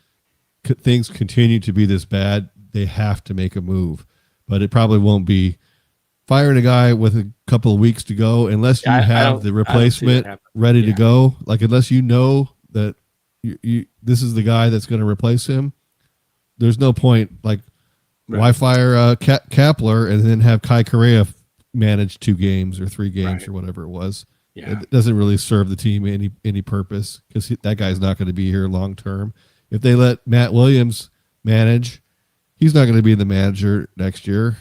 things continue to be this bad, they have to make a move. But it probably won't be firing a guy with a couple of weeks to go unless you have the replacement ready to go. Like, unless you know that this is the guy that's going to replace him, there's no point. Like, why fire Kapler and then have Kai Correa manage 2 games or 3 games or whatever it was? Yeah. It doesn't really serve the team any purpose, because that guy's not going to be here long term. If they let Matt Williams manage, he's not going to be the manager next year.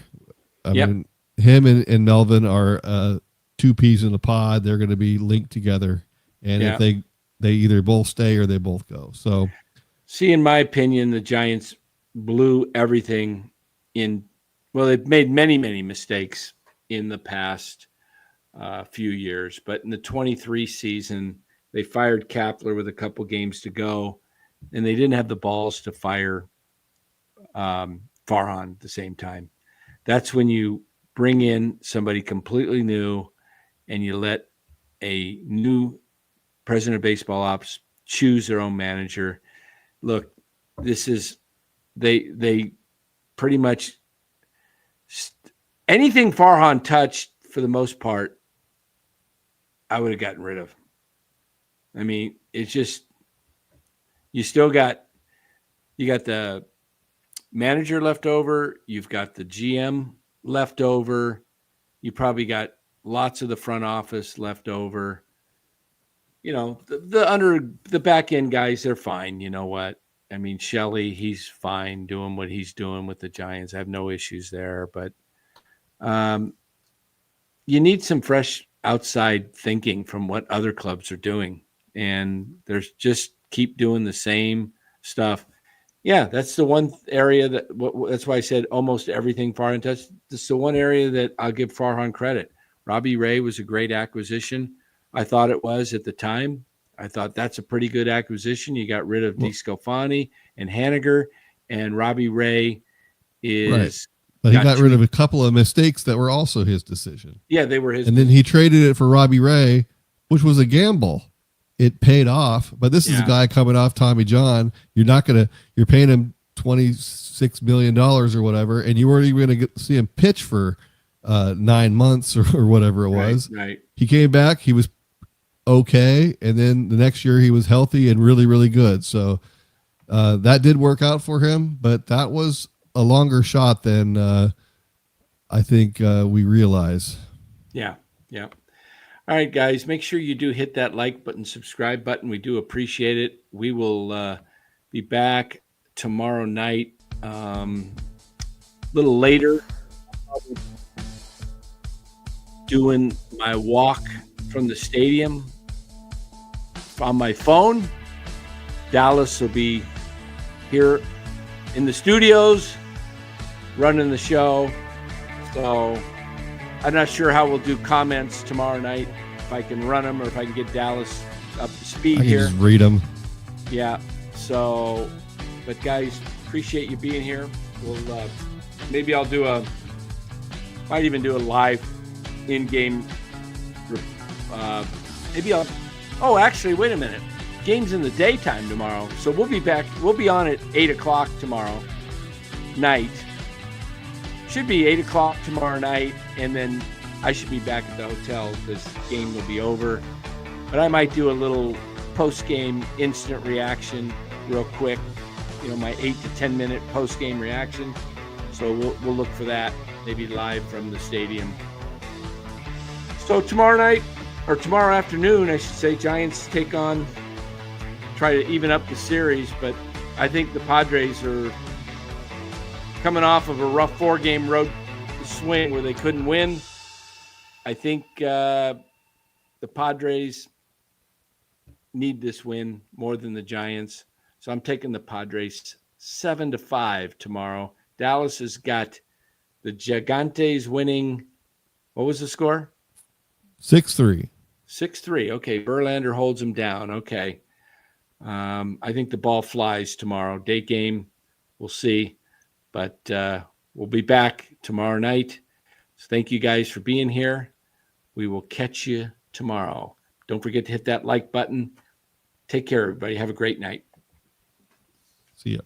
I mean, him and Melvin are 2 peas in a pod. They're going to be linked together, and if they either both stay or they both go. So, see, in my opinion, the Giants blew everything in. Well, they've made many mistakes in the past few years, but in the 23 season, they fired Kapler with a couple games to go, and they didn't have the balls to fire Farhan at the same time. That's when you bring in somebody completely new and you let a new president of baseball ops choose their own manager. Look, this is they pretty much anything Farhan touched, for the most part, I would have gotten rid of. I mean, it's just, you got the manager left over, you've got the GM left over, you probably got lots of the front office left over. You know, the under the back end guys, they're fine. You know what? I mean, Shelley, he's fine doing what he's doing with the Giants. I have no issues there, but you need some fresh outside thinking from what other clubs are doing. And there's just keep doing the same stuff. Yeah, that's the one area that's why I said almost everything Farhan touched. This is the one area that I'll give Farhan credit. Robbie Ray was a great acquisition. I thought it was at the time. I thought that's a pretty good acquisition. You got rid of DeScalfani and Haniger, and Robbie Ray is. Right. But he got rid of a couple of mistakes that were also his decision. Yeah, they were his. And then he traded it for Robbie Ray, which was a gamble. It paid off, but this is a guy coming off Tommy John. You're paying him $26 million or whatever, and you weren't even going to see him pitch for 9 months or whatever it was. Right. He came back. He was okay. And then the next year he was healthy and really, really good. So that did work out for him, but that was a longer shot than I think we realize. Yeah. All right, guys, make sure you do hit that like button, subscribe button. We do appreciate it. We will be back tomorrow night, a little later, doing my walk from the stadium on my phone. Dallas will be here in the studios running the show. So I'm not sure how we'll do comments tomorrow night, if I can run them or if I can get Dallas up to speed here. Just read them. Yeah. So, but guys, appreciate you being here. We'll maybe I'll might even do a live in-game. Maybe I'll. Oh, actually, wait a minute. Game's in the daytime tomorrow, so we'll be back. We'll be on at 8:00 tomorrow night. Should be 8:00 tomorrow night, and then I should be back at the hotel. This game will be over, but I might do a little post-game instant reaction real quick. You know, my 8 to 10 minute post-game reaction. So we'll look for that, maybe live from the stadium. So tomorrow night, or tomorrow afternoon, I should say, Giants try to even up the series, but I think the Padres are coming off of a rough 4-game road swing where they couldn't win. I think the Padres need this win more than the Giants. So I'm taking the Padres 7-5 tomorrow. Dallas has got the Gigantes winning. What was the score? 6-3. 6-3. Okay. Verlander holds them down. Okay. I think the ball flies tomorrow. Day game. We'll see. But we'll be back tomorrow night. So thank you guys for being here. We will catch you tomorrow. Don't forget to hit that like button. Take care, everybody. Have a great night. See ya.